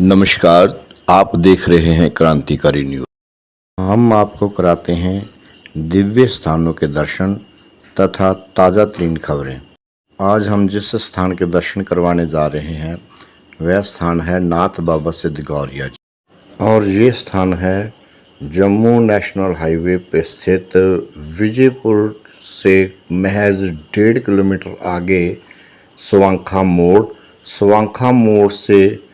नमस्कार। आप देख रहे हैं क्रांतिकारी न्यूज़। हम आपको कराते हैं दिव्य स्थानों के दर्शन तथा ताज़ा तरीन खबरें। आज हम जिस स्थान के दर्शन करवाने जा रहे हैं वह स्थान है नाथ बाबा सिद्ध गौरिया जी और ये स्थान है जम्मू नेशनल हाईवे पर स्थित विजयपुर से महज 1.5 किलोमीटर आगे स्वांखा मोड़ से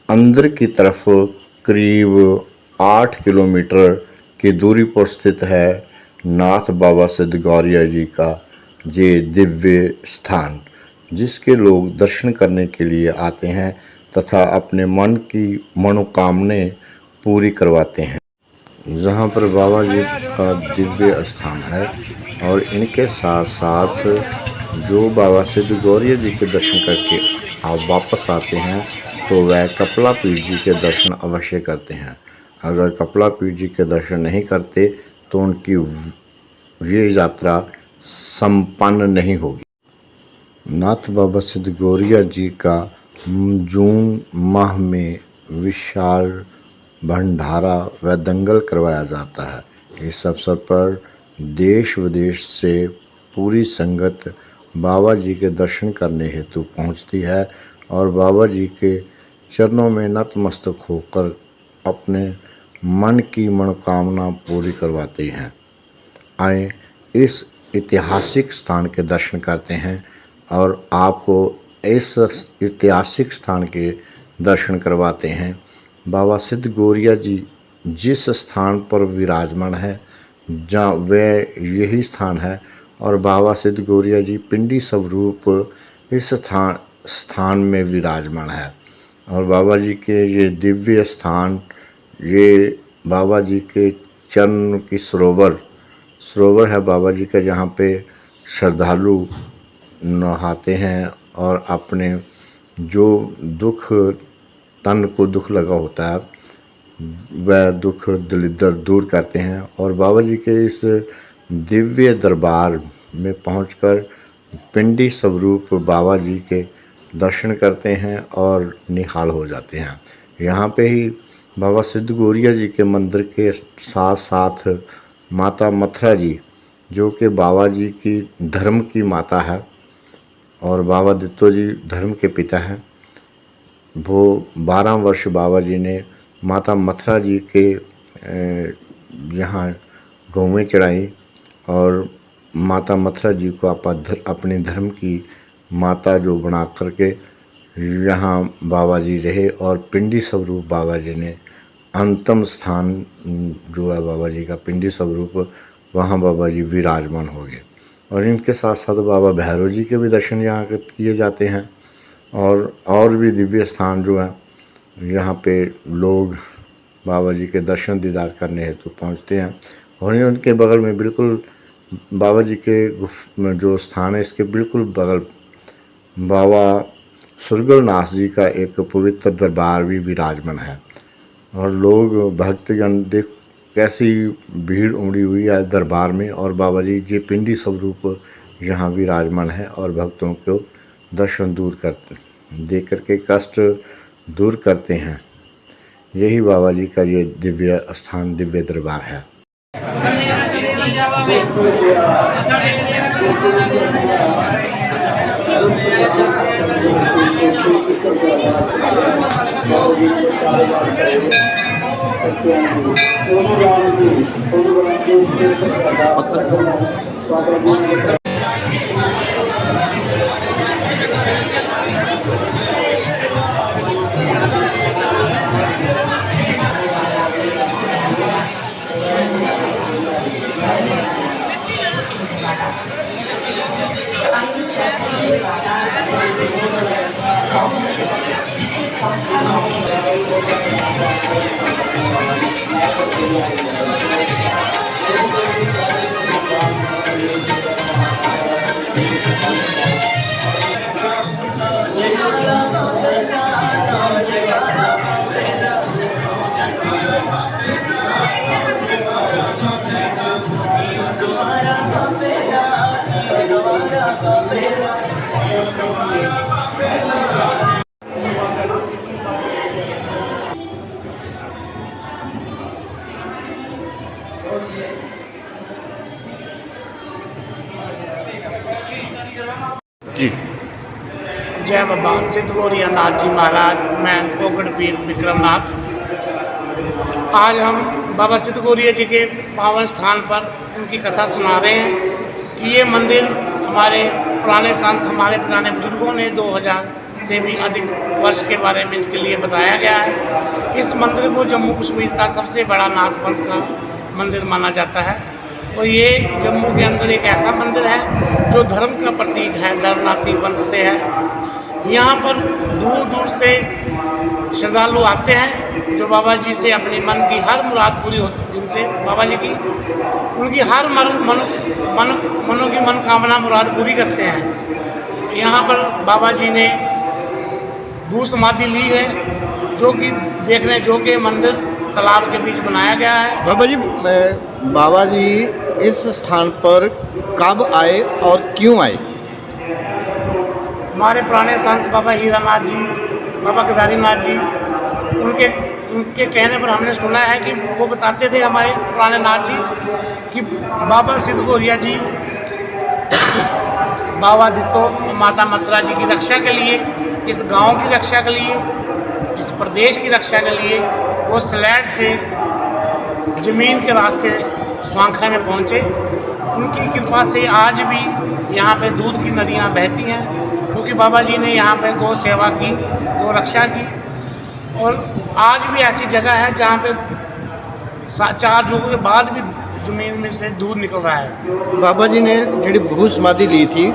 अंदर की तरफ करीब 8 किलोमीटर की दूरी पर स्थित है नाथ बाबा सिद्ध गौरिया जी का ये दिव्य स्थान, जिसके लोग दर्शन करने के लिए आते हैं तथा अपने मन की मनोकामनाएं पूरी करवाते हैं। जहां पर बाबा जी का दिव्य स्थान है और इनके साथ साथ जो बाबा सिद्ध गौरिया जी के दर्शन करके आप वापस आते हैं तो वह कपिला पीर जी के दर्शन अवश्य करते हैं। अगर कपिला पीर जी के दर्शन नहीं करते तो उनकी ये यात्रा संपन्न नहीं होगी। नाथ बाबा सिद्ध गौरिया जी का जून माह में विशाल भंडारा व दंगल करवाया जाता है। इस अवसर पर देश विदेश से पूरी संगत बाबा जी के दर्शन करने हेतु पहुंचती है और बाबा जी के चरणों में नतमस्तक होकर अपने मन की मनोकामना पूरी करवाते हैं। आए इस ऐतिहासिक स्थान के दर्शन करते हैं और आपको इस ऐतिहासिक स्थान के दर्शन करवाते हैं। बाबा सिद्ध गौरिया जी जिस स्थान पर विराजमान है जहाँ वह यही स्थान है और बाबा सिद्ध गौरिया जी पिंडी स्वरूप इस स्थान में विराजमान है। और बाबा जी के ये दिव्य स्थान, ये बाबा जी के चरण की सरोवर है बाबा जी का, जहाँ पे श्रद्धालु नहाते हैं और अपने जो दुख तन को दुख लगा होता है वह दुख दलिद्र दूर करते हैं और बाबा जी के इस दिव्य दरबार में पहुंचकर पिंडी स्वरूप बाबा जी के दर्शन करते हैं और निहाल हो जाते हैं। यहाँ पे ही बाबा सिद्ध गौरिया जी के मंदिर के साथ साथ माता मथुरा जी, जो कि बाबा जी की धर्म की माता है और बाबा दित्तो जी धर्म के पिता हैं, वो 12 वर्ष बाबा जी ने माता मथुरा जी के यहाँ गौवें चढ़ाई और माता मथुरा जी को अपने धर्म की माता जो बना करके यहाँ बाबा जी रहे और पिंडी स्वरूप बाबा जी ने अंतिम स्थान जो है बाबा जी का पिंडी स्वरूप, वहाँ बाबा जी विराजमान हो गए। और इनके साथ साथ बाबा भैरव जी के भी दर्शन यहाँ किए जाते हैं और भी दिव्य स्थान जो है यहाँ पे लोग बाबा जी के दर्शन दीदार करने हेतु पहुँचते हैं। और उनके बगल में बिल्कुल बाबा जी के जो स्थान है इसके बिल्कुल बगल बाबा सुरगलनाथ जी का एक पवित्र दरबार भी विराजमान है और लोग भक्तगण देख कैसी भीड़ उमड़ी हुई है दरबार में और बाबा जी जे पिंडी स्वरूप यहाँ विराजमान है और भक्तों को दर्शन दे करके कष्ट दूर करते हैं। यही बाबा जी का ये दिव्य स्थान, दिव्य दरबार है। जी। जय बाबा सिद्ध गौरिया नाथ जी महाराज। मैं कोकड़ पीर विक्रमनाथ। आज हम बाबा सिद्ध गौरिया जी के पावन स्थान पर उनकी कथा सुना रहे हैं कि ये मंदिर हमारे पुराने संत, हमारे पुराने बुजुर्गों ने 2000 से भी अधिक वर्ष के बारे में इसके लिए बताया गया है। इस मंदिर को जम्मू कश्मीर का सबसे बड़ा नाथ पंथ का मंदिर माना जाता है और ये जम्मू के अंदर एक ऐसा मंदिर है जो धर्म का प्रतीक है, धर्मनाथी पंथ से है। यहाँ पर दूर दूर से श्रद्धालु आते हैं जो बाबा जी से अपनी मन की हर मुराद पूरी होती, जिनसे बाबा जी की उनकी हर मनों की मनोकामना मुराद पूरी करते हैं। यहाँ पर बाबा जी ने भू समाधि ली है जो कि देखने योग्य मंदिर तालाब के बीच बनाया गया है। बाबा जी इस स्थान पर कब आए और क्यों आए? हमारे पुराने संत बाबा हीरानाथ जी, बाबा केदारीनाथ जी, उनके कहने पर हमने सुना है कि वो बताते थे हमारे पुराने नाथ जी कि बाबा सिद्ध गौरिया जी बाबा दित्तो माता मतरा जी की रक्षा के लिए, इस गांव की रक्षा के लिए, इस प्रदेश की रक्षा के लिए वो स्लैट से ज़मीन के रास्ते स्वांखा में पहुँचे। उनकी कृपा से आज भी यहाँ पे दूध की नदियाँ बहती हैं क्योंकि बाबा जी ने यहाँ पे गौ सेवा की, गौ रक्षा की। और आज भी ऐसी जगह है जहाँ पे 4 युगों के बाद भी ज़मीन में से दूध निकल रहा है। बाबा जी ने जी भू समाधि ली थी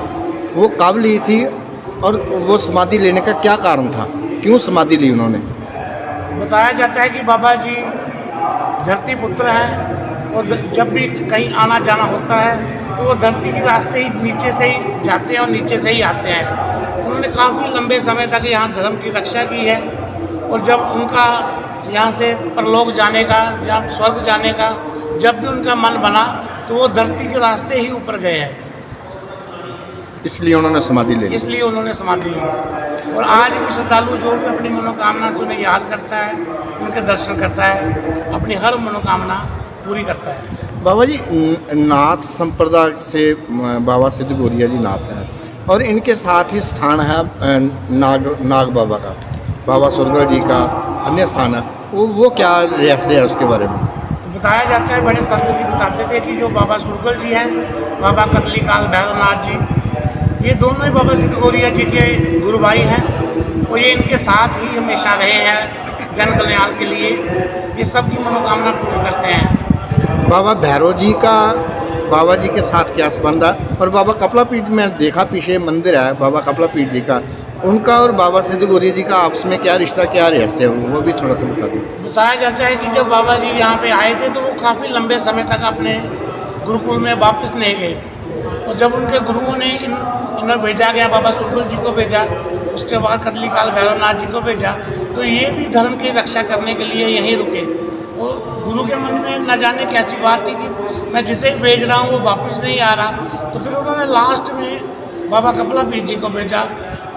वो कब ली थी और वो समाधि लेने का क्या कारण था, क्यों समाधि ली उन्होंने? बताया जाता है कि बाबा जी धरती पुत्र हैं और जब भी कहीं आना जाना होता है तो वो धरती के रास्ते ही नीचे से ही जाते हैं और नीचे से ही आते हैं। उन्होंने काफ़ी लंबे समय तक यहाँ धर्म की रक्षा की है और जब उनका यहाँ से परलोक जाने का, जब स्वर्ग जाने का जब भी उनका मन बना तो वो धरती के रास्ते ही ऊपर गए हैं, इसलिए उन्होंने समाधि ले ली। इसलिए उन्होंने समाधि ली। और आज भी श्रद्धालु जो भी अपनी मनोकामना से उन्हें याद करता है, उनके दर्शन करता है, अपनी हर मनोकामना पूरी करता है। बाबा जी नाथ संप्रदाय से बाबा सिद्ध गौरिया जी नाथ हैं और इनके साथ ही स्थान है नाग बाबा का, बाबा सुरगल जी का अन्य स्थान है, वो क्या रहस्य है उसके बारे में? बताया जाता है, बड़े संत जी बताते थे कि जो बाबा सुरगल जी हैं, बाबा कतलीकाल भैरवनाथ जी, ये दोनों ही बाबा सिद्ध गौरिया जी के गुरु भाई हैं और ये इनके साथ ही हमेशा रहे हैं जन कल्याण के लिए। ये सबकी मनोकामना पूरी करते हैं। बाबा भैरव जी का बाबा जी के साथ क्या संबंध है? और बाबा कपला पीठ में देखा पीछे मंदिर है बाबा कपला पीठ जी का, उनका और बाबा सिद्ध गौरिया जी का आपस में क्या रिश्ता, क्या रहस्य है, वो भी थोड़ा सा बता दें। बताया जाता है कि जब बाबा जी यहाँ पे आए थे तो वो काफ़ी लंबे समय तक अपने गुरुकुल में वापस नहीं गए और जब उनके गुरुओं ने इन्हें भेजा गया, बाबा सुरगल जी को भेजा, उसके बाद कतलीकाल भैरवनाथ जी को भेजा, तो ये भी धर्म की रक्षा करने के लिए यहीं रुके। और गुरु के मन में न जाने कैसी बात थी कि मैं जिसे भेज रहा हूँ वो वापस नहीं आ रहा, तो फिर उन्होंने लास्ट में बाबा कपला पीर जी को भेजा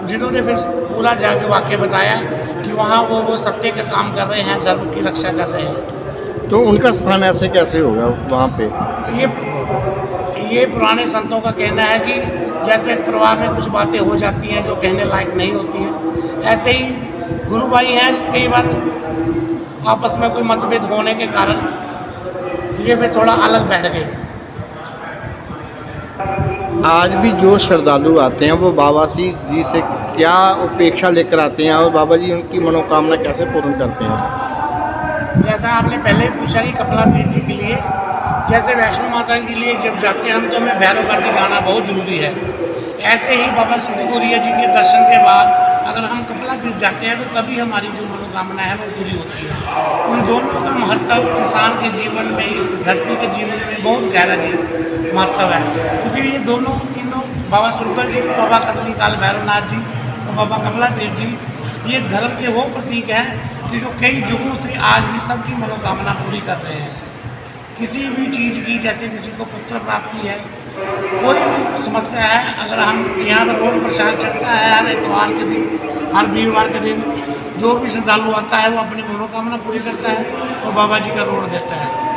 जिन्होंने फिर पूरा जाके वाक्य बताया कि वहाँ वो सत्य का काम कर रहे हैं, धर्म की रक्षा कर रहे हैं। तो उनका स्थान ऐसे कैसे होगा वहाँ पे? ये पुराने संतों का कहना है कि जैसे परिवार में कुछ बातें हो जाती हैं जो कहने लायक नहीं होती हैं, ऐसे ही गुरु भाई हैं, कई बार आपस में कोई मतभेद होने के कारण ये फिर थोड़ा अलग बैठ गए। आज भी जो श्रद्धालु आते हैं वो बाबा जी से क्या अपेक्षा लेकर आते हैं और बाबा जी उनकी मनोकामना कैसे पूर्ण करते हैं? जैसा आपने पहले पूछा कि कपला पीर जी के लिए, जैसे वैष्णो माता के लिए जब जाते हैं हम तो हमें भैरवगढ़ जाना बहुत ज़रूरी है, ऐसे ही बाबा सिद्ध गौरिया जी के दर्शन के बाद अगर हम कपला पीर जाते हैं तो तभी हमारी जो मनोकामना है वो पूरी होती है। उन दोनों का महत्व इंसान के जीवन में, इस धरती के जीवन में बहुत गहरा महत्व है क्योंकि ये दोनों तीनों बाबा सुरगल जी, बाबा कतलीकाल भैरवनाथ जी और बाबा कपला पीर जी ये धर्म के वो प्रतीक हैं कि जो कई युगों से आज भी सबकी मनोकामना पूरी कर रहे हैं। किसी भी चीज़ की, जैसे किसी को पुत्र प्राप्ति है, कोई भी समस्या है, अगर हम यहाँ पर रोड प्रसाद चलता है हर इतवार के दिन, हर वीरवार के दिन जो भी श्रद्धालु आता है वो अपनी मनोकामना पूरी करता है और बाबा जी का रोड देता है।